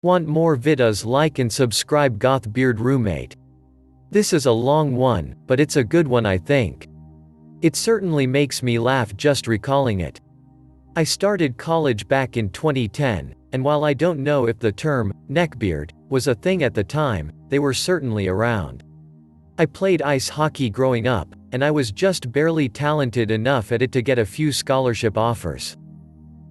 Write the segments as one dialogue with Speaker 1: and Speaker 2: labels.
Speaker 1: Want more videos? Like and subscribe. Goth Beard roommate. This is a long one, but it's a good one I think. It certainly makes me laugh just recalling it. I started college back in 2010, and while I don't know if the term neckbeard was a thing at the time, they were certainly around. I played ice hockey growing up, and I was just barely talented enough at it to get a few scholarship offers.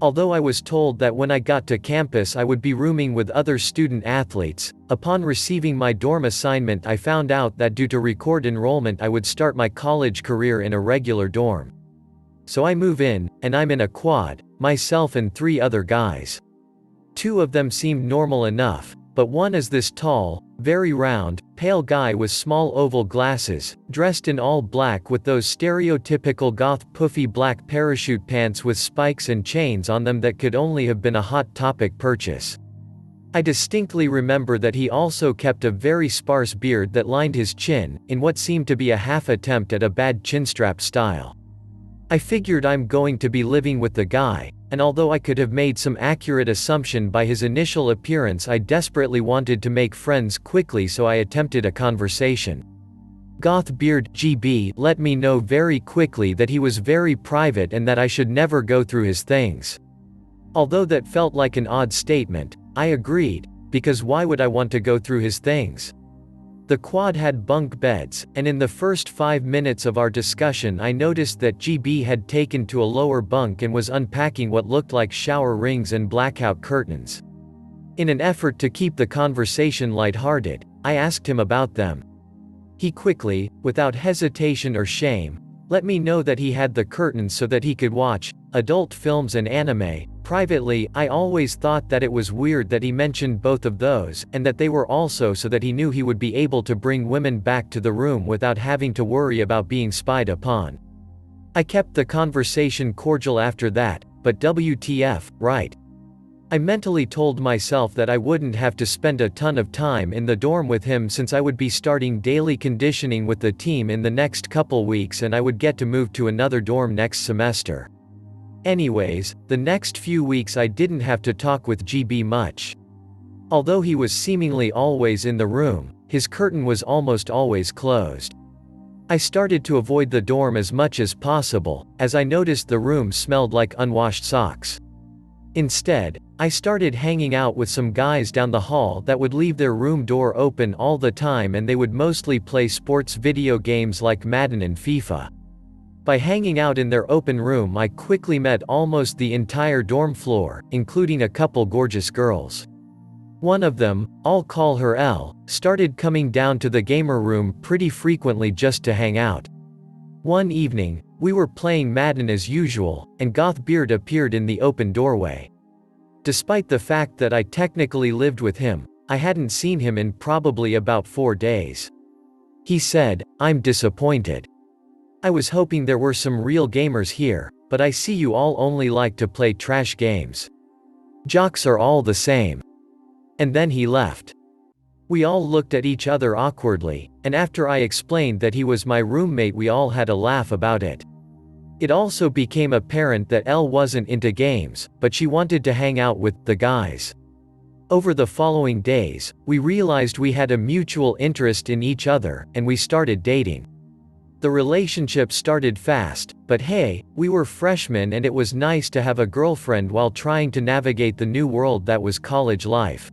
Speaker 1: Although I was told that when I got to campus I would be rooming with other student athletes, upon receiving my dorm assignment I found out that due to record enrollment I would start my college career in a regular dorm. So I move in, and I'm in a quad, myself and 3 other guys. 2 of them seemed normal enough, but one is this tall, very round, pale guy with small oval glasses, dressed in all black with those stereotypical goth puffy black parachute pants with spikes and chains on them that could only have been a Hot Topic purchase. I distinctly remember that he also kept a very sparse beard that lined his chin, in what seemed to be a half attempt at a bad chinstrap style. I figured I'm going to be living with the guy, and although I could have made some accurate assumption by his initial appearance, I desperately wanted to make friends quickly, so I attempted a conversation. Goth Beard GB let me know very quickly that he was very private and that I should never go through his things. Although that felt like an odd statement, I agreed, because why would I want to go through his things? The quad had bunk beds, and in the first 5 minutes of our discussion I noticed that GB had taken to a lower bunk and was unpacking what looked like shower rings and blackout curtains. In an effort to keep the conversation lighthearted, I asked him about them. He quickly, without hesitation or shame, let me know that he had the curtains so that he could watch adult films and anime. Privately, I always thought that it was weird that he mentioned both of those, and that they were also so that he knew he would be able to bring women back to the room without having to worry about being spied upon. I kept the conversation cordial after that, but WTF, right? I mentally told myself that I wouldn't have to spend a ton of time in the dorm with him since I would be starting daily conditioning with the team in the next couple weeks and I would get to move to another dorm next semester. Anyways, the next few weeks I didn't have to talk with GB much. Although he was seemingly always in the room, his curtain was almost always closed. I started to avoid the dorm as much as possible, as I noticed the room smelled like unwashed socks. Instead, I started hanging out with some guys down the hall that would leave their room door open all the time, and they would mostly play sports video games like Madden and FIFA. By hanging out in their open room I quickly met almost the entire dorm floor, including a couple gorgeous girls. One of them, I'll call her L, started coming down to the gamer room pretty frequently just to hang out. One evening, we were playing Madden as usual, and Goth Beard appeared in the open doorway. Despite the fact that I technically lived with him, I hadn't seen him in probably about 4 days. He said, "I'm disappointed. I was hoping there were some real gamers here, but I see you all only like to play trash games. Jocks are all the same." And then he left. We all looked at each other awkwardly, and after I explained that he was my roommate we all had a laugh about it. It also became apparent that Elle wasn't into games, but she wanted to hang out with the guys. Over the following days, we realized we had a mutual interest in each other, and we started dating. The relationship started fast, but hey, we were freshmen and it was nice to have a girlfriend while trying to navigate the new world that was college life.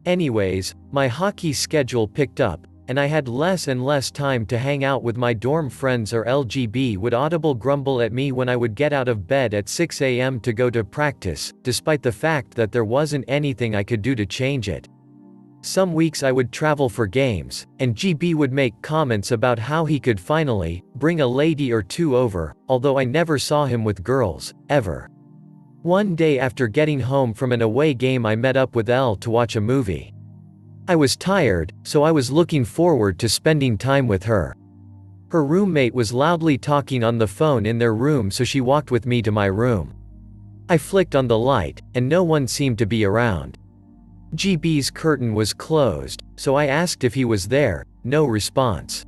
Speaker 1: Anyways, my hockey schedule picked up, and I had less and less time to hang out with my dorm friends, or LGB would audible grumble at me when I would get out of bed at 6 a.m. to go to practice, despite the fact that there wasn't anything I could do to change it. Some weeks I would travel for games, and GB would make comments about how he could finally bring a lady or 2 over, although I never saw him with girls, ever. One day after getting home from an away game I met up with Elle to watch a movie. I was tired, so I was looking forward to spending time with her. Her roommate was loudly talking on the phone in their room, so she walked with me to my room. I flicked on the light, and no one seemed to be around. GB's curtain was closed, so I asked if he was there, no response.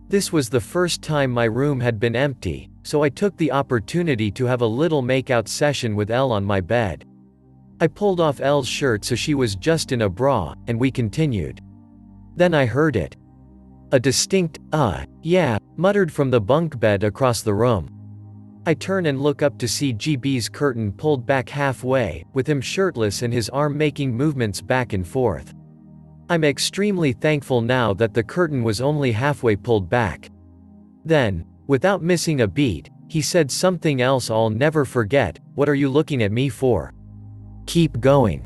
Speaker 1: This was the first time my room had been empty, so I took the opportunity to have a little makeout session with Elle on my bed. I pulled off L's shirt so she was just in a bra, and we continued. Then I heard it. A distinct, yeah, muttered from the bunk bed across the room. I turn and look up to see GB's curtain pulled back halfway, with him shirtless and his arm making movements back and forth. I'm extremely thankful now that the curtain was only halfway pulled back. Then, without missing a beat, he said something else I'll never forget. What are you looking at me for? Keep going.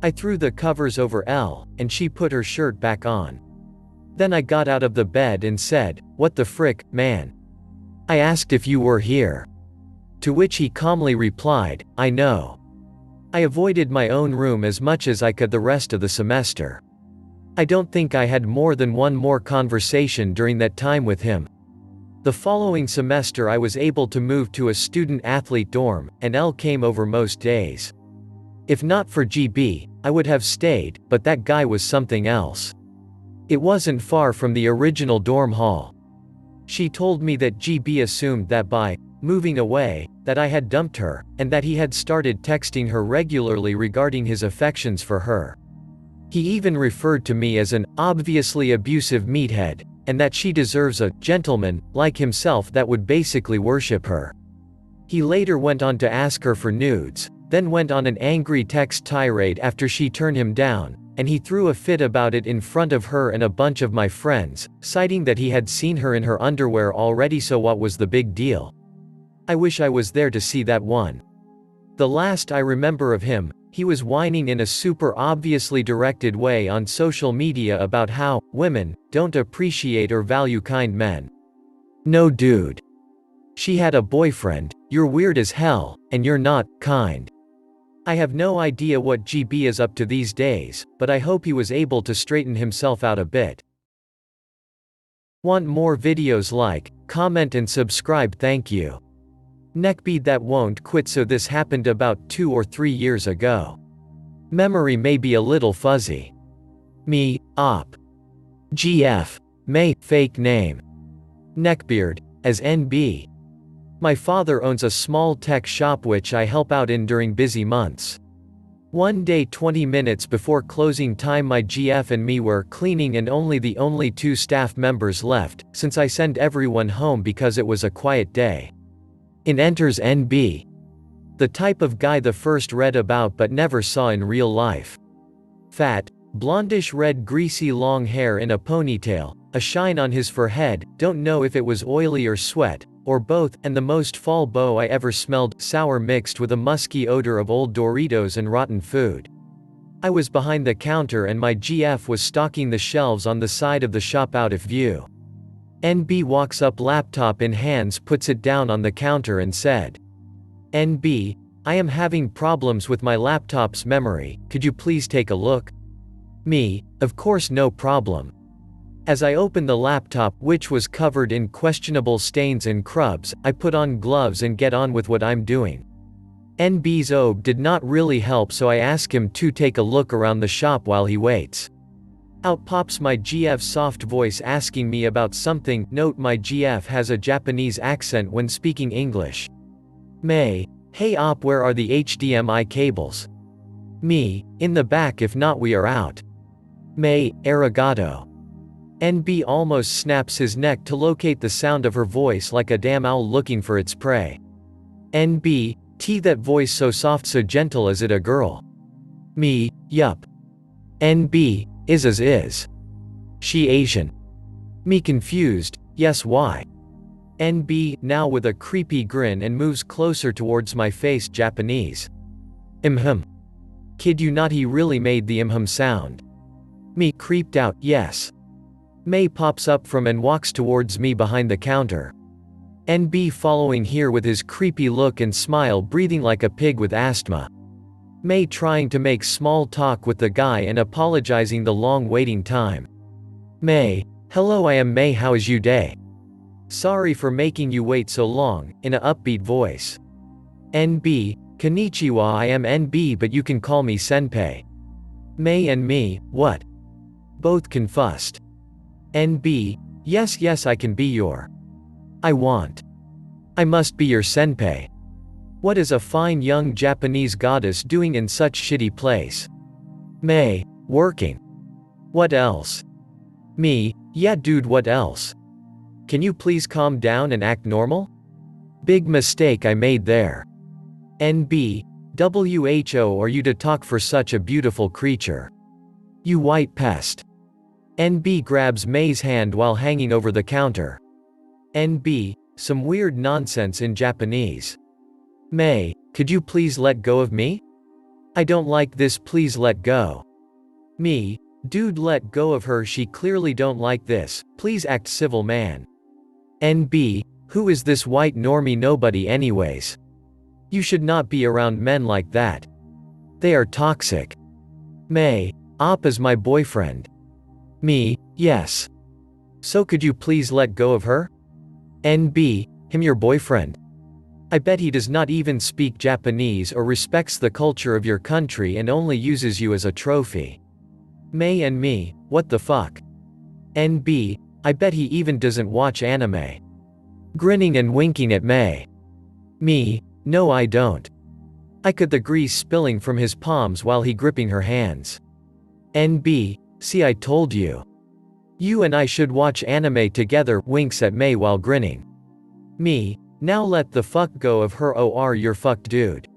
Speaker 1: I threw the covers over L, and she put her shirt back on. Then I got out of the bed and said, what the frick, man? I asked if you were here. To which he calmly replied, I know. I avoided my own room as much as I could the rest of the semester. I don't think I had more than one more conversation during that time with him. The following semester I was able to move to a student-athlete dorm, and L came over most days. If not for GB, I would have stayed, but that guy was something else. It wasn't far from the original dorm hall. She told me that GB assumed that by moving away, that I had dumped her, and that he had started texting her regularly regarding his affections for her. He even referred to me as an obviously abusive meathead, and that she deserves a gentleman like himself that would basically worship her. He later went on to ask her for nudes, then went on an angry text tirade after she turned him down, and he threw a fit about it in front of her and a bunch of my friends, citing that he had seen her in her underwear already, so what was the big deal? I wish I was there to see that one. The last I remember of him, he was whining in a super obviously directed way on social media about how women don't appreciate or value kind men. No dude. She had a boyfriend, you're weird as hell, and you're not kind. I have no idea what GB is up to these days, but I hope he was able to straighten himself out a bit. Want more videos? Like, comment and subscribe, thank you. Neckbeard that won't quit. So this happened about 2 or 3 years ago. Memory may be a little fuzzy. Me, Op. GF. May, fake name. Neckbeard, as NB. My father owns a small tech shop which I help out in during busy months. One day 20 minutes before closing time, my GF and me were cleaning and only 2 staff members left, since I send everyone home because it was a quiet day. In enters NB. The type of guy the first read about but never saw in real life. Fat, blondish red greasy long hair in a ponytail, a shine on his forehead, don't know if it was oily or sweat, or both, and the most fall bow I ever smelled, sour mixed with a musky odor of old Doritos and rotten food. I was behind the counter and my GF was stocking the shelves on the side of the shop out of view. NB walks up, laptop in hands, puts it down on the counter and said, NB, I am having problems with my laptop's memory, could you please take a look? Me, of course no problem. As I opened the laptop, which was covered in questionable stains and crubs, I put on gloves and get on with what I'm doing. NB's OB did not really help, so I ask him to take a look around the shop while he waits. Out pops my GF's soft voice asking me about something. Note my GF has a Japanese accent when speaking English. May, hey op, where are the HDMI cables? Me, in the back, if not we are out. May, arigato. NB almost snaps his neck to locate the sound of her voice like a damn owl looking for its prey. NB, that voice so soft so gentle, is it a girl? Me, yup. NB, is. She Asian? Me confused, yes why? NB, now with a creepy grin and moves closer towards my face, Japanese. Kid you not, he really made the sound. Me creeped out, yes. May pops up from and walks towards me behind the counter. NB following here with his creepy look and smile, breathing like a pig with asthma. May trying to make small talk with the guy and apologizing the long waiting time. May, hello, I am May, how is you day? Sorry for making you wait so long, in a upbeat voice. NB, konnichiwa, I am NB but you can call me senpai. May and me, what? Both confussed. NB, yes I can be your. I must be your senpai. What is a fine young Japanese goddess doing in such shitty place? May, working. What else? Me, yeah dude, what else? Can you please calm down and act normal? Big mistake I made there. NB, WHO are you to talk for such a beautiful creature? You white pest. NB grabs May's hand while hanging over the counter. NB, some weird nonsense in Japanese. May, could you please let go of me? I don't like this, please let go. Me, dude, let go of her, she clearly don't like this, please act civil man. NB, who is this white normie nobody anyways? You should not be around men like that. They are toxic. May, Op is my boyfriend. Me, yes. So could you please let go of her? NB, him your boyfriend? I bet he does not even speak Japanese or respects the culture of your country and only uses you as a trophy. May and me, what the fuck? NB, I bet he even doesn't watch anime. Grinning and winking at May. Me, no I don't. I could the grease spilling from his palms while he gripping her hands. NB, see I told you. You and I should watch anime together, winks at May while grinning. Me, now let the fuck go of her or you're fucked dude.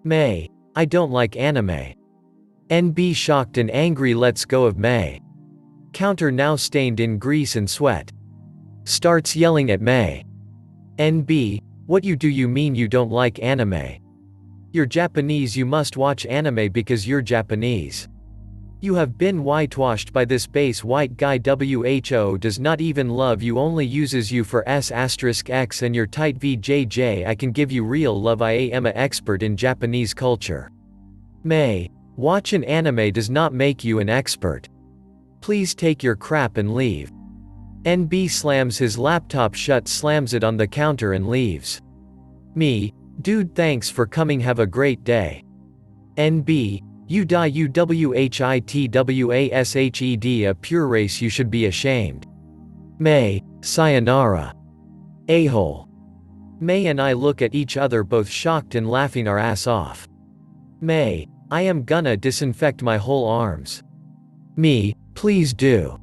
Speaker 1: May, I don't like anime. NB shocked and angry lets go of May. Counter now stained in grease and sweat. Starts yelling at May. NB, what you do you mean you don't like anime? You're Japanese, you must watch anime because you're Japanese. You have been whitewashed by this base white guy. WHO does not even love you, only uses you for S*X and your tight VJJ. I can give you real love, I am a expert in Japanese culture. May, watch an anime does not make you an expert. Please take your crap and leave. NB slams his laptop shut, slams it on the counter and leaves. Me, dude thanks for coming, have a great day. NB, you die UWHITWASHED, a pure race, you should be ashamed. May, sayonara. A-hole. May and I look at each other both shocked and laughing our ass off. May, I am gonna disinfect my whole arms. Me, please do.